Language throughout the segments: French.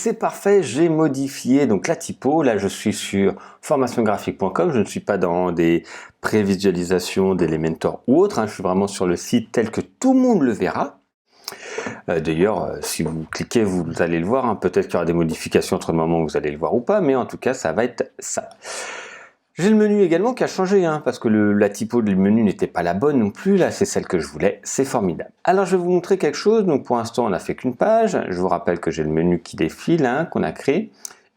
c'est parfait, j'ai modifié donc la typo. Là, je suis sur formationgraphique.com. Je ne suis pas dans des prévisualisations d'Elementor ou autre. Je suis vraiment sur le site tel que tout le monde le verra. D'ailleurs, si vous cliquez, vous allez le voir. Peut-être qu'il y aura des modifications entre le moment où vous allez le voir ou pas, mais en tout cas, ça va être ça. J'ai le menu également qui a changé, parce que la typo du menu n'était pas la bonne non plus. Là, c'est celle que je voulais. C'est formidable. Alors, je vais vous montrer quelque chose. Donc, pour l'instant, on n'a fait qu'une page. Je vous rappelle que j'ai le menu qui défile, qu'on a créé.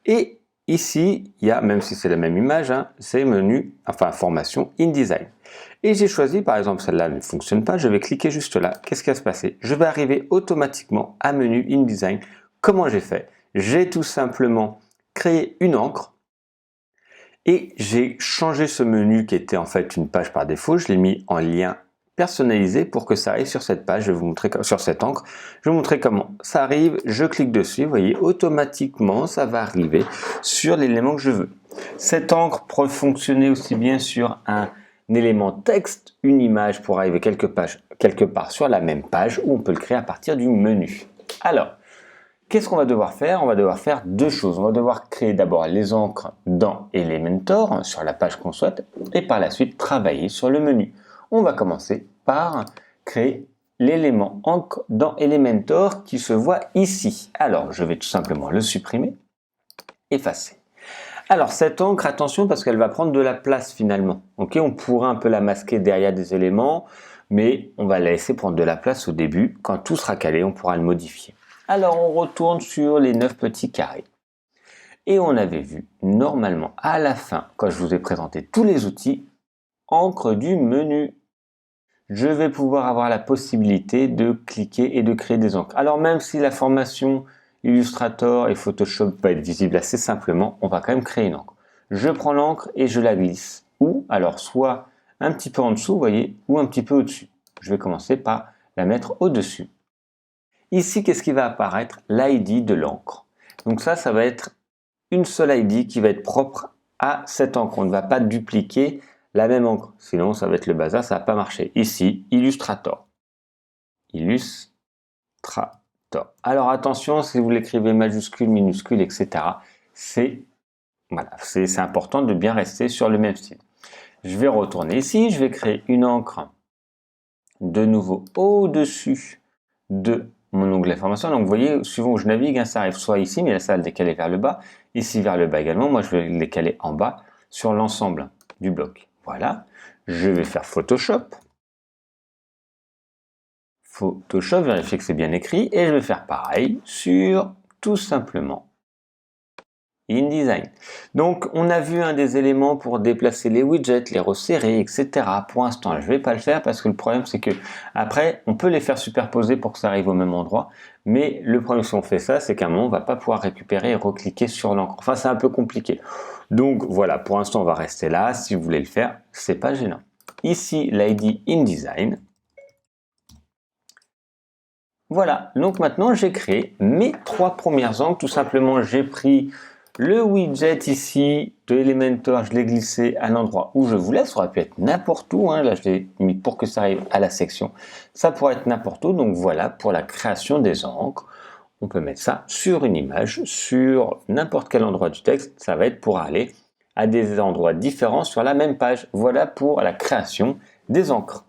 Et ici, il y a, même si c'est la même image, c'est menu, formation InDesign. Et j'ai choisi, par exemple, celle-là ne fonctionne pas. Je vais cliquer juste là. Qu'est-ce qui va se passer? Je vais arriver automatiquement à menu InDesign. Comment j'ai fait? J'ai tout simplement créé une encre. Et j'ai changé ce menu qui était en fait une page par défaut, je l'ai mis en lien personnalisé pour que ça arrive sur cette page, je vais vous montrer sur cette encre. Je vais vous montrer comment ça arrive, je clique dessus, vous voyez, automatiquement ça va arriver sur l'élément que je veux. Cette encre peut fonctionner aussi bien sur un élément texte, une image pour arriver quelque part sur la même page, ou on peut le créer à partir du menu. Alors, qu'est-ce qu'on va devoir faire? On va devoir faire deux choses. On va devoir créer d'abord les encres dans Elementor, sur la page qu'on souhaite, et par la suite travailler sur le menu. On va commencer par créer l'élément encre dans Elementor qui se voit ici. Alors, je vais tout simplement le supprimer, effacer. Alors, cette encre, attention parce qu'elle va prendre de la place finalement. Ok, on pourra un peu la masquer derrière des éléments, mais on va la laisser prendre de la place au début. Quand tout sera calé, on pourra le modifier. Alors, on retourne sur les 9 petits carrés. Et on avait vu, normalement, à la fin, quand je vous ai présenté tous les outils, encre du menu. Je vais pouvoir avoir la possibilité de cliquer et de créer des encres. Alors, même si la formation Illustrator et Photoshop va être visible assez simplement, on va quand même créer une encre. Je prends l'encre et je la glisse. Ou, alors, soit un petit peu en dessous, vous voyez, ou un petit peu au-dessus. Je vais commencer par la mettre au-dessus. Ici, qu'est-ce qui va apparaître? L'ID de l'encre. Donc ça va être une seule ID qui va être propre à cette encre. On ne va pas dupliquer la même encre. Sinon, ça va être le bazar, ça ne va pas marcher. Ici, Illustrator. Illustrator. Alors attention, si vous l'écrivez majuscule, minuscule, etc., c'est important de bien rester sur le même style. Je vais retourner ici, je vais créer une encre de nouveau au-dessus de mon onglet formation. Donc vous voyez, suivant où je navigue, ça arrive soit ici, mais là ça va le décaler vers le bas, ici vers le bas également. Moi je vais le décaler en bas sur l'ensemble du bloc. Voilà, je vais faire Photoshop. Vérifier que c'est bien écrit, et je vais faire pareil sur tout simplement InDesign. Donc on a vu des éléments pour déplacer les widgets, les resserrer, etc. Pour l'instant, je ne vais pas le faire parce que le problème c'est que après on peut les faire superposer pour que ça arrive au même endroit, mais le problème si on fait ça, c'est qu'à un moment on va pas pouvoir récupérer et recliquer sur l'encre. Enfin, c'est un peu compliqué. Donc voilà, pour l'instant on va rester là. Si vous voulez le faire, c'est pas gênant. Ici l'ID InDesign. Voilà, donc maintenant j'ai créé mes 3 premières encres. Tout simplement, j'ai pris le widget ici de Elementor, je l'ai glissé à l'endroit où je voulais. Ça aurait pu être n'importe où. Là, je l'ai mis pour que ça arrive à la section. Ça pourrait être n'importe où. Donc voilà, pour la création des encres, on peut mettre ça sur une image, sur n'importe quel endroit du texte. Ça va être pour aller à des endroits différents sur la même page. Voilà pour la création des encres.